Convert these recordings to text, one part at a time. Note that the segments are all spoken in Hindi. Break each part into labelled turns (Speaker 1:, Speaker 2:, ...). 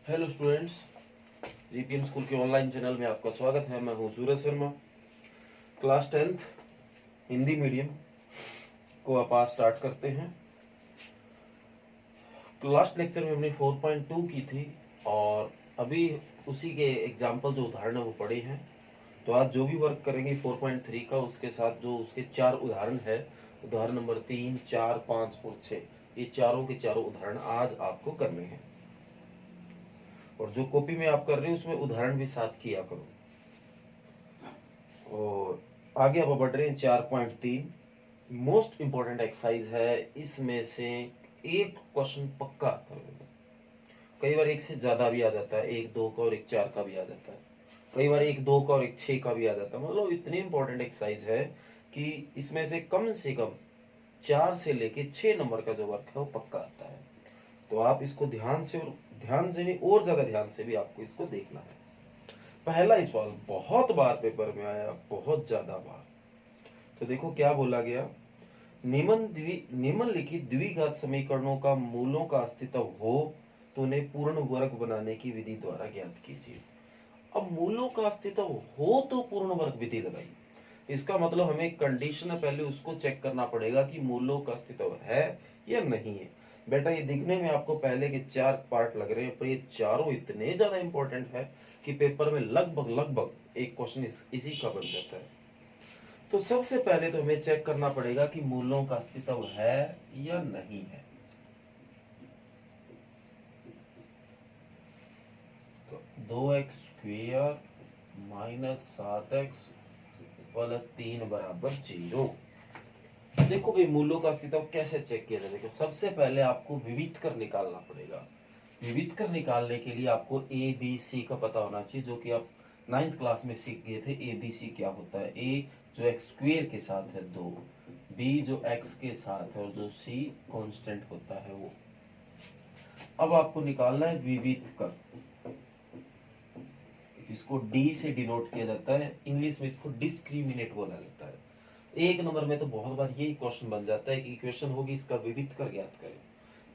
Speaker 1: हेलो स्टूडेंट्स, जीपीएम स्कूल के ऑनलाइन चैनल में आपका स्वागत है। मैं हूं Suraj Sharma. Class 10th Hindi medium को आप आज स्टार्ट करते हैं। लास्ट लेक्चर में हमने 4.2 की थी और अभी उसी के एग्जाम्पल जो उदाहरण है वो पढ़े हैं। तो आज जो भी वर्क करेंगे 4.3 का, उसके साथ जो उसके 4 उदाहरण है, उदाहरण नंबर 3, 4, 5 और 6, ये चारों के चारों उदाहरण आज आपको करने हैं। और जो कॉपी में आप कर रहे हो उसमें उदाहरण भी साथ किया करो। और आगे अब बढ़ रहे हैं 4.3। मोस्ट इंपॉर्टेंट एक्सरसाइज है। इसमें से एक क्वेश्चन पक्का आता है, कई बार एक से ज्यादा भी आ जाता है, एक 2 का और एक 4 का भी आ जाता है, कई बार एक 2 का और एक 6 का भी आ जाता है। मतलब इतनी इंपॉर्टेंट एक्सरसाइज है कि इसमें से कम 4 से लेके 6 नंबर का जो वर्क है वो पक्का आता है। तो आप इसको ध्यान से, और ध्यान से नहीं और ज्यादा ध्यान से भी आपको इसको देखना है। पहला सवाल बहुत बार पेपर में आया, बहुत ज्यादा बार। तो देखो क्या बोला गया, निम्नलिखित द्विघात समीकरणों का मूलों का अस्तित्व हो तो उन्हें पूर्ण वर्ग बनाने की विधि द्वारा ज्ञात कीजिए। अब मूलों का अस्तित्व हो तो पूर्ण वर्ग विधि लगाइए। इसका मतलब हमें कंडीशन है, पहले उसको चेक करना पड़ेगा कि मूलों का अस्तित्व है या नहीं है। बेटा ये दिखने में आपको पहले के 4 पार्ट लग रहे हैं, पर ये चारों इतने ज्यादा इंपॉर्टेंट है कि पेपर में लगभग एक क्वेश्चन इसी का बन जाता है। तो सबसे पहले तो हमें चेक करना पड़ेगा कि मूलों का अस्तित्व है या नहीं है। तो 2x² माइनस 7x प्लस 3 बराबर 0। देखो भाई, मूलों का अस्तित्व कैसे चेक किया जाए। देखो सबसे पहले आपको विविध कर निकालना पड़ेगा। विविध कर निकालने के लिए आपको ए बी सी का पता होना चाहिए, जो कि आप 9th क्लास में सीख गए थे। ए बी सी क्या होता है, ए जो एक्स स्क्वेयर के साथ है 2, बी जो एक्स के साथ है, और जो सी कांस्टेंट होता है वो। अब आपको निकालना है विविध कर। इसको डी से डिनोट किया जाता है, इंग्लिश में इसको डिस्क्रिमिनेट बोला जाता है। एक नंबर में तो बहुत बार यही क्वेश्चन बन जाता है कि इक्वेशन होगी इसका विविध कर ज्ञात करें।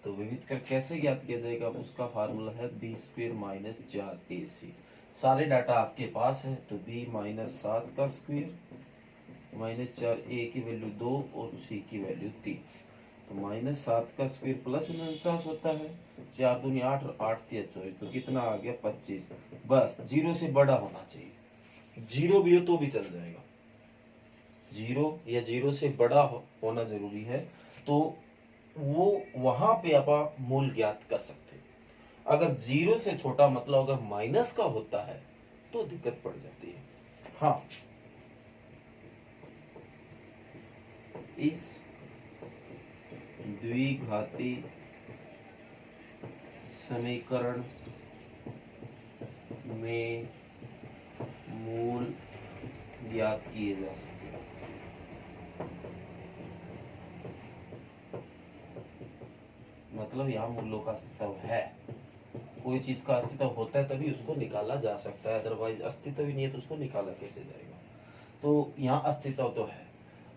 Speaker 1: तो विविध कर कैसे ज्ञात किया जाएगा, उसका फार्मूला है b² माइनस 4ac। सारे डाटा आपके पास है, तो b माइनस 7 का स्क्वायर माइनस 4a की वैल्यू 2 और c की वैल्यू 3। तो माइनस 7 का स्क्वायर प्लस 49 होता है, 4 दूनी 8 और 8 3 24, तो कितना आ गया 25। बस 0 से बड़ा होना चाहिए, 0 भी हो तो भी चल जाएगा, 0 या 0 से बड़ा होना जरूरी है। तो वो वहां पे आप मूल ज्ञात कर सकते हैं। अगर 0 से छोटा, मतलब अगर माइनस का होता है तो दिक्कत पड़ जाती है। हाँ, इस द्विघाती समीकरण में मूल ज्ञात किए जा सकते हैं। मतलब यहाँ मूलों का अस्तित्व है। कोई चीज का अस्तित्व होता है तभी उसको निकाला जा सकता है, अदरवाइज अस्तित्व ही नहीं है तो उसको निकाला कैसे जाएगा। तो यहाँ अस्तित्व तो है।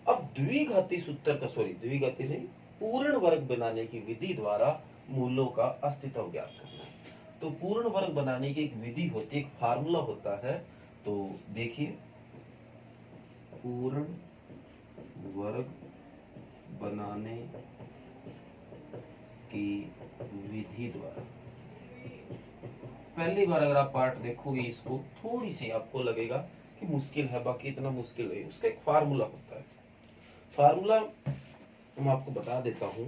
Speaker 1: अब द्विघाती सूत्र का, सॉरी द्विघाती नहीं, पूर्ण वर्ग बनाने की विधि द्वारा मूलों का अस्तित्व ज्ञात करना है। तो पूर्ण वर्ग बनाने की एक विधि होती है, एक फार्मूला होता है। तो देखिए, पूर्ण वर्ग बनाने की विधि द्वारा, पहली बार अगर आप पार्ट देखोगे इसको, थोड़ी सी आपको लगेगा कि मुश्किल है, बाकी इतना मुश्किल नहीं। उसका एक फार्मूला होता है। फार्मूला मैं आपको बता देता हूं,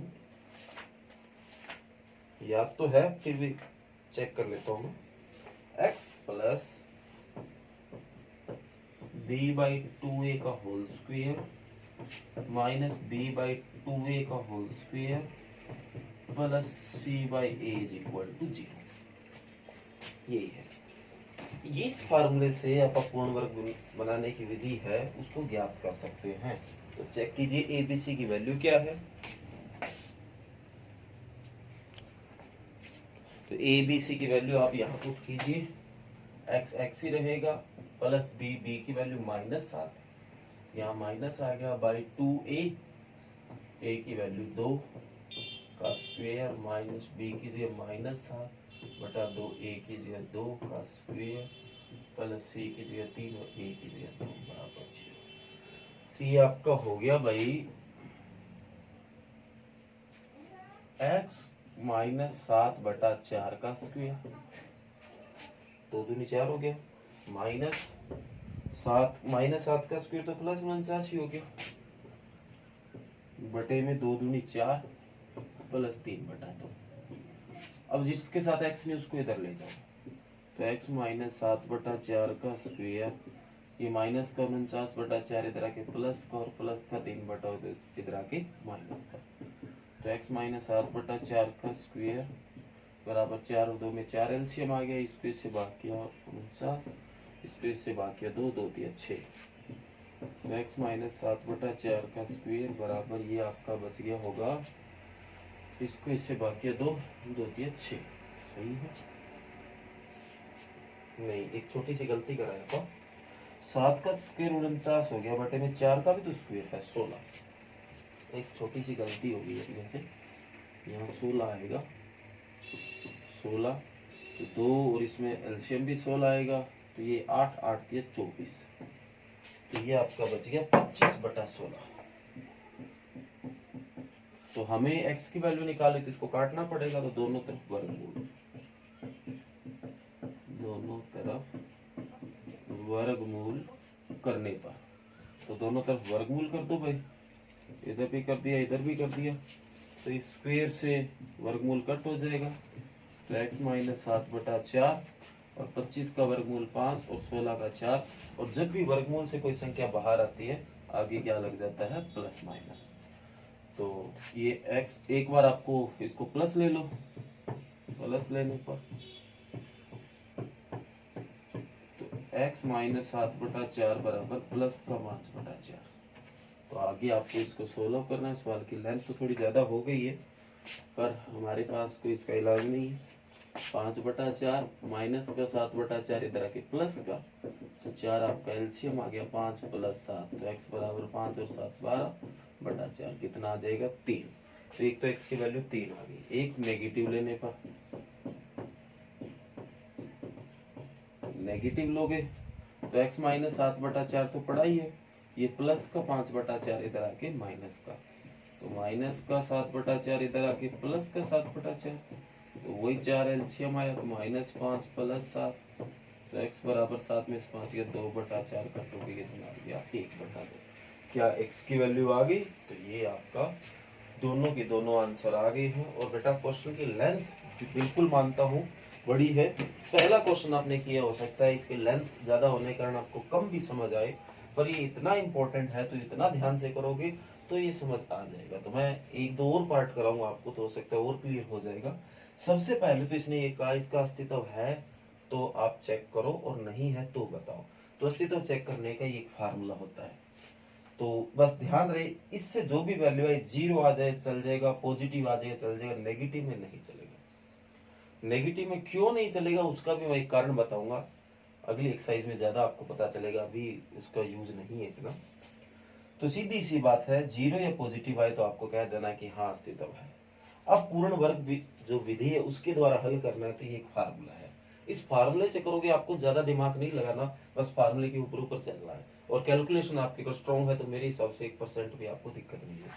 Speaker 1: याद तो है फिर भी चेक कर लेता हूं मैं। x plus B by 2a का whole square minus B by 2a का whole square plus c by a is equal to 0। यही है। इस फार्मूले से आप पूर्ण वर्ग बनाने की विधि है उसको ज्ञात कर सकते हैं। तो चेक कीजिए एबीसी की वैल्यू क्या है। तो एबीसी की वैल्यू आप यहाँ पुट कीजिए, एक्स एक्स ही रहेगा, प्लस बी बी की वैल्यू माइनस 7, यहाँ माइनस आ गया, बाई 2a, ए की वैल्यू 2 का स्क्वायर माइनस बी कीजिए माइनस 7 बटा 2 a की जगह 2 का स्क्वायर प्लस c की जगह 3 और a की जगह 2 बराबर 0। तो ये आपका हो गया भाई x माइनस 7/4 का स्क्वायर, 2 दूनी 4 हो गया, माइनस 7 का स्क्वायर तो प्लस 49 ही हो गया, बटे में 2 दूनी 4 प्लस 3/2। अब जिसके साथ x नहीं उसको इधर ले जाओ, तो x माइनस 7/4 का स्क्वायर, ये माइनस का 49/4 इधर आके प्लस का और प्लस का 3/2 इधर आके माइनस का, तो x माइनस 7/4 का स्क्वायर बराबर 4 और 2 में 4 एलसीएम आ गया, इसको इससे भाग किया 49, इसको इससे भाग किया 2, 2 3 6, तो x माइनस 7/4 का स्क्वायर बराबर ये आपका बच गया होगा, इसको इससे भाग किया 2, 2 3 6, सही है। नहीं, एक छोटी सी गलती कराया था, 7 का स्क्वायर 49 हो गया, बटे में 4 का भी तो स्क्वायर है 16, एक छोटी सी गलती होगी इसमें से, यहाँ 16 आएगा, 16 तो 2 और इसमें एलसीएम भी 16 आएगा, तो ये 8 8 3 24, तो ये आपका बच गया 25/16। तो हमें x की वैल्यू निकाले तो इसको काटना पड़ेगा, तो दोनों तरफ वर्गमूल, दोनों तरफ वर्गमूल करने पर, तो दोनों तरफ वर्गमूल कर दो भाई, इधर भी कर दिया इधर भी कर दिया, तो इस स्क्वायर से वर्गमूल कट हो जाएगा, तो x माइनस 7/4 और 25 का वर्गमूल 5 और 16 का 4, और जब भी वर्गमूल से कोई संख्या बाहर आती है आगे क्या लग जाता है प्लस माइनस, तो ये x एक बार आपको इसको प्लस ले लो, प्लस लेने पर तो x माइनस 7/4 बराबर प्लस का 5/4, तो आगे आपको इसको सोल्व करना है। सवाल की लेंथ तो थोड़ी ज़्यादा हो गई है, पर हमारे पास कोई इसका इलाज नहीं है। 5/4 माइनस का 7/4 इधर आके प्लस का, तो 4 आपका एलसीएम आ गया, 5 प्लस 7, तो x बराबर 5 और 7 12/4, कितना आ जाएगा 3। तो एक तो x की वैल्यू 3 आ गई, एक नेगेटिव लेने पर, नेगेटिव लोगे तो x माइनस 7/4 तो पड़ा ही है, ये प्लस का 5/4 इधर आके माइनस का, तो माइनस का 7/4 इधर आके प्लस का 7/4, तो वही 4 एलसीएम आया, तो -5 प्लस 7, तो x बराबर 7 में से 5 गया 2/4 काटोगे कितना आ गया 1/2। क्या x की वैल्यू आ गई? तो ये आपका दोनों के दोनों आंसर आ गए हैं। और बेटा क्वेश्चन की लेंथ बिल्कुल मानता हूँ बड़ी है, पहला क्वेश्चन आपने किया, हो सकता है इसकी लेंथ ज्यादा होने के कारण आपको कम भी समझ आए, पर ये इतना इंपॉर्टेंट है तो इतना ध्यान से करोगे तो ये समझ आ जाएगा। तो मैं एक दो और पार्ट कराऊंगा आपको, तो हो सकता है और क्लियर हो जाएगा। सबसे पहले तो इसने ये कहा इसका अस्तित्व है तो आप चेक करो, और नहीं है तो बताओ। तो अस्तित्व चेक करने का ये एक फार्मूला होता है, तो बस ध्यान रहे, इससे जो भी वैल्यू है 0 आ जाए चल जाएगा, पॉजिटिव आ जाए चल जाएगा, नेगेटिव में नहीं चलेगा। नेगेटिव में क्यों नहीं चलेगा उसका भी मैं एक कारण बताऊंगा, अगली एक्सरसाइज में ज्यादा आपको पता चलेगा, अभी उसका यूज नहीं है इतना। तो सीधी सी बात है, 0 या पॉजिटिव आए तो आपको कह देना कि हाँ अस्तित्व है। अब पूर्ण वर्ग जो विधि है उसके द्वारा हल करना है, तो ये एक फार्मूला है, इस फार्मूले से करोगे, आपको ज्यादा दिमाग नहीं लगाना, बस फार्मूले के ऊपर ऊपर चलना है, और कैलकुलेशन आपके अगर स्ट्रॉन्ग है तो मेरे हिसाब से 1% भी आपको दिक्कत नहीं है।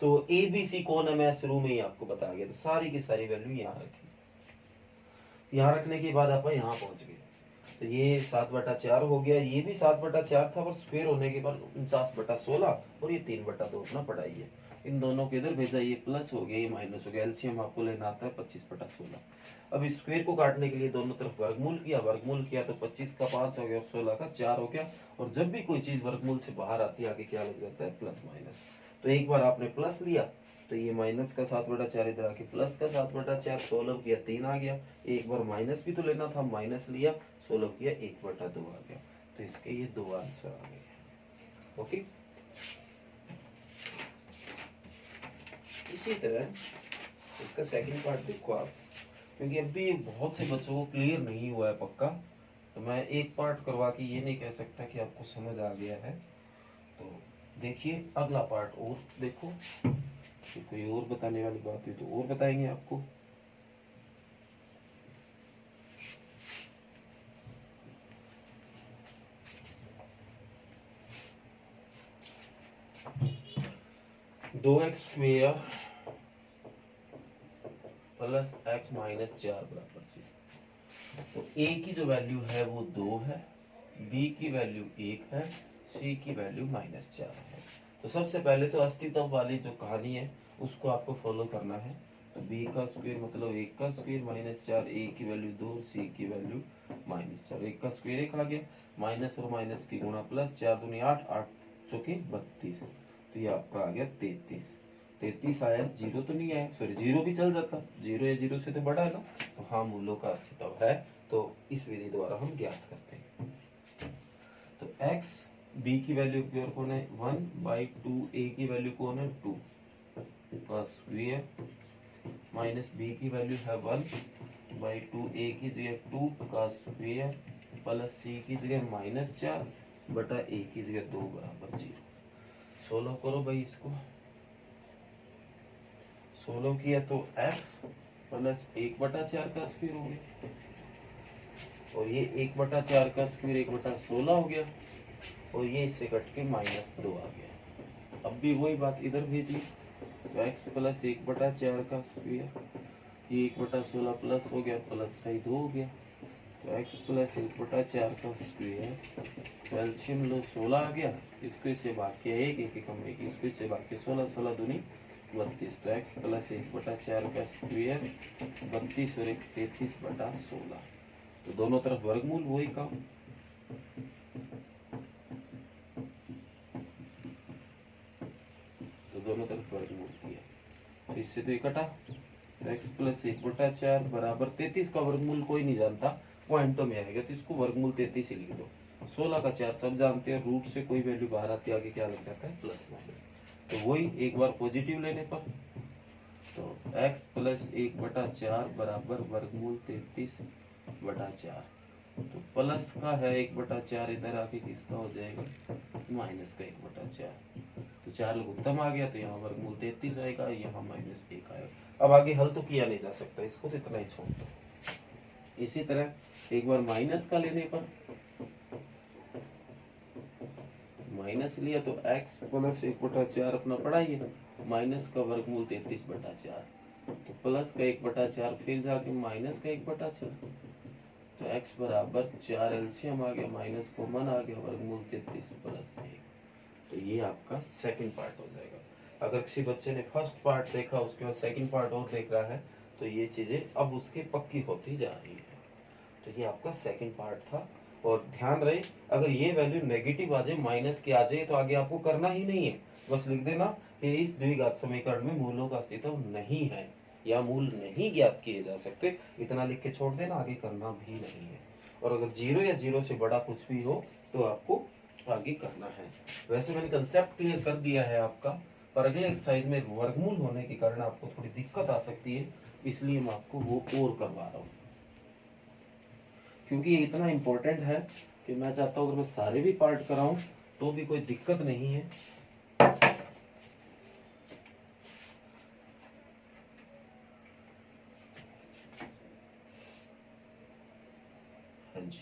Speaker 1: तो ABC कौन है मैं शुरू में ही आपको बता गया, तो सारी की सारी वैल्यू यहाँ रखी, यहाँ रखने के बाद आप यहाँ पहुंच गए, तो ये 7/4 हो गया, ये भी 7/4 था, पर स्क्वायर होने के बाद 49/16, और ये 3/2 अपना पड़ा ही है, इन दोनों के इधर भेजा, ये प्लस हो गया ये माइनस हो गया, एलसीएम आपको लेना आता है 25/16। अब इस स्क्वायर को काटने के लिए दोनों तरफ वर्गमूल किया तो 25 का 5 हो गया और 16 का 4 हो गया, और जब भी कोई चीज वर्गमूल से बाहर आती है आगे क्या लग जाता है प्लस माइनस। तो एक बार आपने प्लस लिया तो ये माइनस का 7/4 इधर आके प्लस का 7/4, सोल्व किया 3 आ गया, एक बार माइनस भी तो लेना था, माइनस लिया, सोल्व किया 1/2 आ गया, तो इसके ये दो आंसर आ गए। ओके, इसी तरह इसका सेकंड पार्ट देखो आप, क्योंकि अभी बहुत से बच्चों को क्लियर नहीं हुआ है पक्का, तो मैं एक पार्ट करवा के ये नहीं कह सकता कि आपको समझ आ गया है। तो देखिए अगला पार्ट और देखो, कोई और बताने वाली बात हुई तो और बताएंगे आपको। 2x² प्लस x माइनस 4 बराबर 0। तो a की जो वैल्यू है वो 2 है, b की वैल्यू 1 है, c की वैल्यू -4 है। तो सबसे पहले तो अस्तित्व वाली जो कहानी है उसको आपको फॉलो करना है। तो b का स्क्वायर मतलब 1 का स्क्वायर -4, a की वैल्यू 2, c की वैल्यू -4। 1 का स्क्वायर 1 आ गया, माइनस और माइनस की गुणा प्लस, 4 दूनी 8, 8 चौके 32। तो ये आपका आ गया 33। 33 आया, जीरो तो नहीं आया, सॉरी जीरो भी चल जाता, जीरो या जीरो से तो बड़ा है ना। तो हाँ, मूलों का अस्तित्व है। तो इस विधि द्वारा हम ज्ञात करते हैं। तो x b की वैल्यू की ओर कौन है 1/2, a की वैल्यू कौन है 2 का स्क्वायर माइनस b की वैल्यू है 1/2, a की जगह 2 का स्क्वायर प्लस c की जगह -4 बटा a की जगह 2 बराबर 0। 16 करो भाई इसको, 16 किया तो x प्लस 1/4 का स्क्वायर हो गया, और ये 1/4 का स्क्वायर 1/16 हो गया, और ये इससे कट के -2 आ गया। अब भी वही बात इधर भेजी, तो x प्लस 1/4 का स्क्वायर, ये 1/16 प्लस हो गया, प्लस का ही 2 हो गया। तो x प्लस 1/4 का स्क्वायर, कैल्शियम लो 16 आ गया, इसको इससे भाग के 1, 1 कम 1, इसको इससे भाग के 16, 16 दूनी 32। तो x प्लस 1/4 का स्क्वायर 32 और 1 33/16। तो दोनों तरफ वर्गमूल वही काम। तो दोनों तरफ वर्गमूल किया, तो इससे तो इकट्ठा x प्लस 1/4 बराबर 33 का वर्गमूल कोई नहीं जानता, पॉइंटों में आएगा तो इसको वर्गमूल 33 ही लिख दो। 16 का 4 सब जानते हैं, रूट से कोई वैल्यू बाहर आती है आगे क्या लग जाता है प्लस माइनस। तो वही एक बार पॉजिटिव लेने पर, तो x प्लस 1/4 बराबर वर्गमूल 33/4। तो प्लस का है 1/4, इधर आके किसका हो जाएगा माइनस का 1/4। तो 4 लघुत्तम आ गया, तो यहाँ वर्गमूल 33 आएगा, यहाँ -1 आएगा। अब आगे हल तो किया नहीं जा सकता इसको, तो इतना ही छोड़ दो। इसी तरह एक बार माइनस का लेने पर, माइनस लिया तो x प्लस 1/4 अपना पढ़ा ही है, माइनस का वर्गमूल 33/4। तो प्लस का 1/4 फिर जाके माइनस का 1/4, तो x बराबर 4 एलसीएम आ गया, माइनस कॉमन आ गया, वर्गमूल 33 प्लस 1। तो ये आपका सेकंड पार्ट हो जाएगा। अगर किसी बच्चे ने फर्स्ट पार्ट देखा, उसके बाद सेकंड पार्ट और देख रहा है, तो ये चीजें अब उसकी पक्की होती जा रही है। तो ये आपका सेकंड पार्ट था। और ध्यान रहे, अगर ये वैल्यू नेगेटिव आ जाए, माइनस की आ जाए, तो आगे आपको करना ही नहीं है, बस लिख देना कि इस द्विघात समीकरण में मूलों का अस्तित्व नहीं है या मूल नहीं ज्ञात किए जा सकते, इतना लिख के छोड़ देना, आगे करना भी नहीं है। और अगर 0 या 0 से बड़ा कुछ भी हो तो आपको आगे करना है। वैसे मैंने कंसेप्ट क्लियर कर दिया है आपका, पर अगले एक्सरसाइज में वर्गमूल होने के कारण आपको थोड़ी दिक्कत आ सकती है, इसलिए मैं आपको वो और करवा रहा हूँ, क्योंकि ये इतना इम्पोर्टेंट है कि मैं चाहता हूँ अगर मैं सारे भी पार्ट कराऊं तो भी कोई दिक्कत नहीं है। हाँ जी,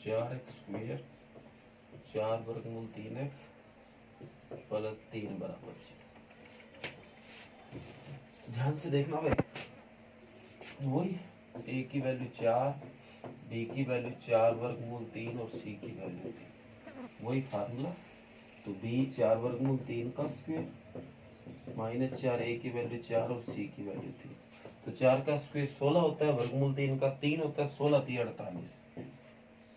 Speaker 1: 4x² 4 वर्गमूल 3x प्लस 3 बराबर 0। ध्यान से देखना भाई, वही a की वैल्यू 4, b की वैल्यू 4 वर्गमूल 3 और c की वैल्यू 3, वही फार्मूला। तो b 4 वर्गमूल 3 का स्क्वायर -4, a की वैल्यू 4 और c की वैल्यू 3। तो 4 का स्क्वायर 16 होता है, वर्गमूल 3 का 3 होता है, 16 3 48।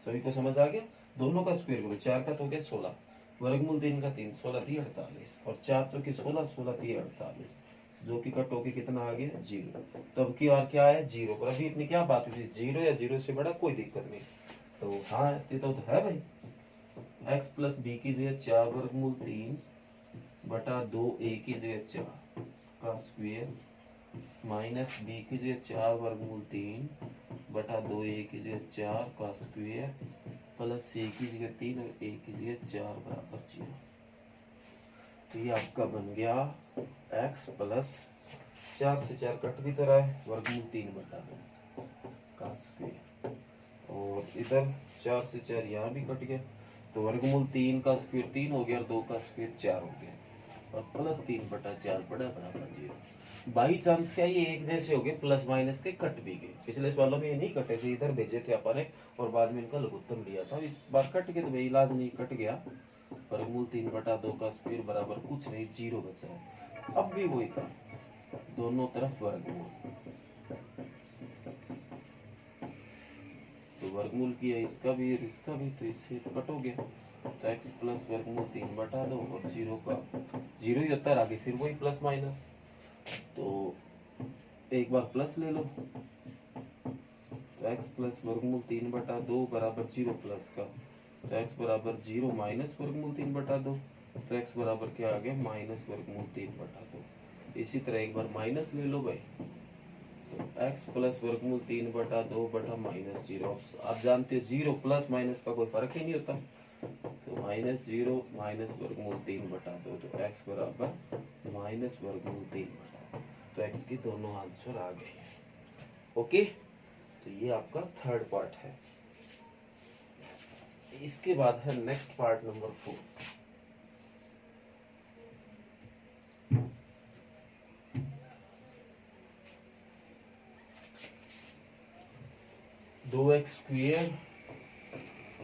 Speaker 1: सभी को समझ आ गया? दोनों का स्क्वायर करो, 4 का तो हो गया 16, वर्गमूल 3 का 3, 16 3 48, और 4 चौके 16, 16 3 48, जो कि कट होके कितना आ गया 0। तब की बार क्या है 0, पर अभी इतनी क्या बात हुई, 0 या 0 से बड़ा कोई दिक्कत नहीं। तो हाँ अस्तित्व तो है भाई। x प्लस बी की जगह 4 वर्गमूल 3 बटा 2 a की जगह 4 का स्क्वायर माइनस b की जगह 4 वर्गमूल 3 बटा 2 a की जगह 4 का स्क्वायर प्लस c की जगह 3 और a की जगह 4 बराबर 0। तो ये आपका बन गया x प्लस 4 से 4 कट भी तो रहा है, वर्गमूल 3 बटा 2 का स्क्वायर, और इधर 4 से 4 यहाँ भी कट गया, तो वर्गमूल 3 का स्क्वायर 3 हो गया और 2 का स्क्वायर 4 हो गया। और +3/4 पड़ा बराबर 0। बाई चांस क्या ये एक जैसे हो गए, प्लस माइनस के कट भी गए। पिछले सवालों में ये नहीं कटे थे, इधर भेजे थे अपन ने और बाद में इनका लघुत्तम लिया था। इस बार कट के तो भाई इलाज नहीं, कट गया। वर्गमूल 3/2 का स्क्वायर बराबर कुछ नहीं, 0 बचा है। अब भी वही था, दोनों तरफ वर्गमूल, तो वर्गमूल किया इसका भी और इसका भी, तो इससे कट हो गया। तो x प्लस वर्गमूल 3/2 और 0 का 0 ही होता है, आगे फिर वही प्लस माइनस। तो एक बार प्लस ले लो, तो x प्लस वर्गमूल 3/2 बराबर 0 प्लस का, तो x बराबर 0 माइनस वर्गमूल 3/2, तो x बराबर क्या आ गया, माइनस वर्गमूल 3/2। इसी तरह एक बार माइनस ले लो भाई, तो x प्लस वर्गमूल 3/2 बटा माइनस 0। आप जानते हो 0 प्लस माइनस का कोई फर्क ही नहीं होता, तो -0 माइनस वर्गमूल 3/2, तो x बराबर माइनस वर्गमूल 3/2। तो x की दोनों आंसर आ गए हैं। ओके, तो ये आपका थर्ड पार्ट है। इसके बाद है नेक्स्ट पार्ट नंबर 4। दो x square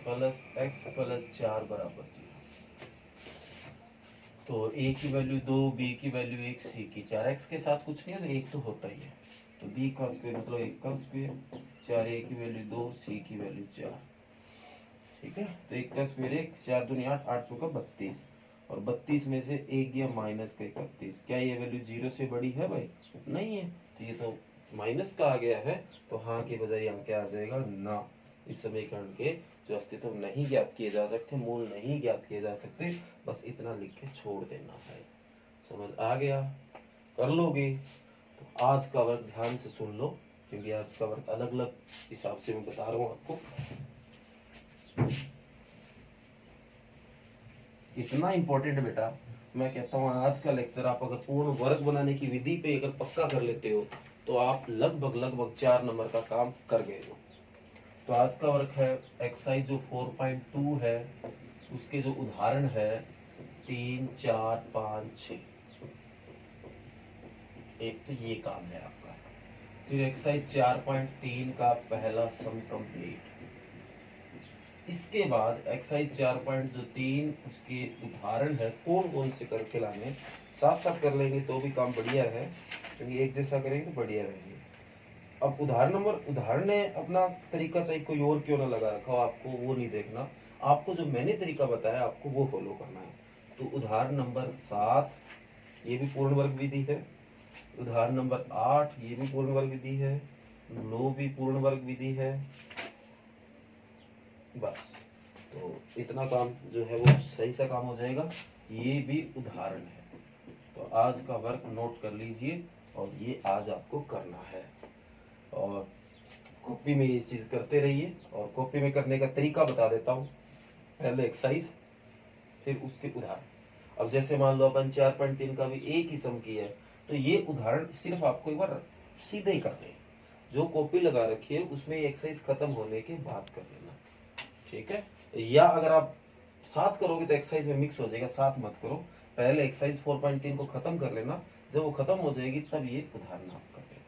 Speaker 1: plus x plus 4 बराबर 0। तो a की वैल्यू 2, b की वैल्यू 1, c की 4। x के साथ कुछ नहीं है तो एक तो होता ही है, तो b का स्क्वायर मतलब 1 का स्क्वायर, 4 a की वैल्यू 2, c की वैल्यू 4। ठीक है, तो 1 का स्क्वायर 1, 4 दूनी 8, 8 चौका 32, और 32 में से 1 गया माइनस का 31। क्या ये वैल्यू 0 से बड़ी है भाई? नहीं है, तो ये तो माइनस का आ गया है, तो हाँ के बजाय यहाँ क्या आ जाएगा, ना। इस समीकरण के जो अस्तित्व नहीं ज्ञात किए जा सकते, मूल नहीं ज्ञात किए जा सकते, बस इतना लिख के छोड़ देना है। समझ आ गया? कर लोगे? तो आज का वर्क ध्यान से सुन लो, क्योंकि आज का वर्क अलग अलग हिसाब से मैं बता रहा हूँ आपको। इतना इंपॉर्टेंट बेटा, मैं कहता हूँ आज का लेक्चर आप अगर पूर्ण वर्ग बनाने की विधि पे अगर पक्का कर लेते हो तो आप लगभग 4 नंबर का काम कर गए हो। तो आज का वर्क है एक्सरसाइज जो 4.2 है, उसके जो उदाहरण है 3, 4, 5, 6। एक तो ये काम है आपका। फिर एक्सरसाइज 4.3 का पहला सम कंप्लीट। इसके बाद एक्सरसाइज 4.3 उसके उदाहरण है कौन कौन से करके लाने, साथ साथ कर लेंगे तो भी काम बढ़िया है, क्योंकि एक जैसा करेंगे तो बढ़िया रहेंगे। अब उदाहरण ने अपना तरीका चाहे कोई और क्यों ना लगा रखा हो, आपको वो नहीं देखना, आपको जो मैंने तरीका बताया आपको वो फॉलो करना है। तो उदाहरण नंबर 7 ये भी पूर्ण वर्ग विधि है, उदाहरण नंबर 8 ये भी पूर्ण वर्ग विधि है, 9 भी पूर्ण वर्ग विधि है। बस, तो इतना काम जो है वो सही सा काम हो जाएगा। ये भी उदाहरण है, तो आज का वर्क नोट कर लीजिए और ये आज आपको करना है, और कॉपी में ये चीज करते रहिए। और कॉपी में करने का तरीका बता देता हूँ, पहले एक्सरसाइज फिर उसके उदाहरण। अब जैसे मान लो अपन 4.3 का भी एक ही सम किया है, तो ये उदाहरण सिर्फ आपको एक बार सीधे ही करने, जो कॉपी लगा रखी है उसमें एक्सरसाइज खत्म होने के बाद कर लेना, ठीक है? या अगर आप साथ करोगे तो एक्सरसाइज में मिक्स हो जाएगा, साथ मत करो। पहले एक्सरसाइज 4.3 को खत्म कर लेना, जब वो खत्म हो जाएगी तब ये उदाहरण आप कर लेना,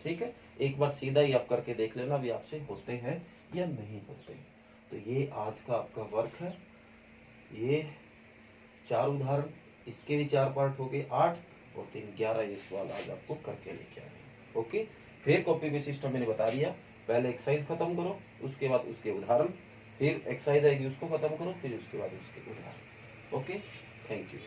Speaker 1: ठीक है? एक बार सीधा ही आप करके देख लेना भी आपसे होते हैं या नहीं होते। तो ये आज का आपका वर्क है, ये 4 उदाहरण, इसके भी 4 पार्ट हो गए, 8 और 3 11 ये सवाल आज आपको करके लेके आए। ओके, फिर कॉपी पे सिस्टम मैंने बता दिया, पहले एक्सरसाइज खत्म करो, उसके बाद उसके उदाहरण, फिर एक्सरसाइज आएगी उसको खत्म करो, फिर उसके बाद उसके उदाहरण। Okay, thank you.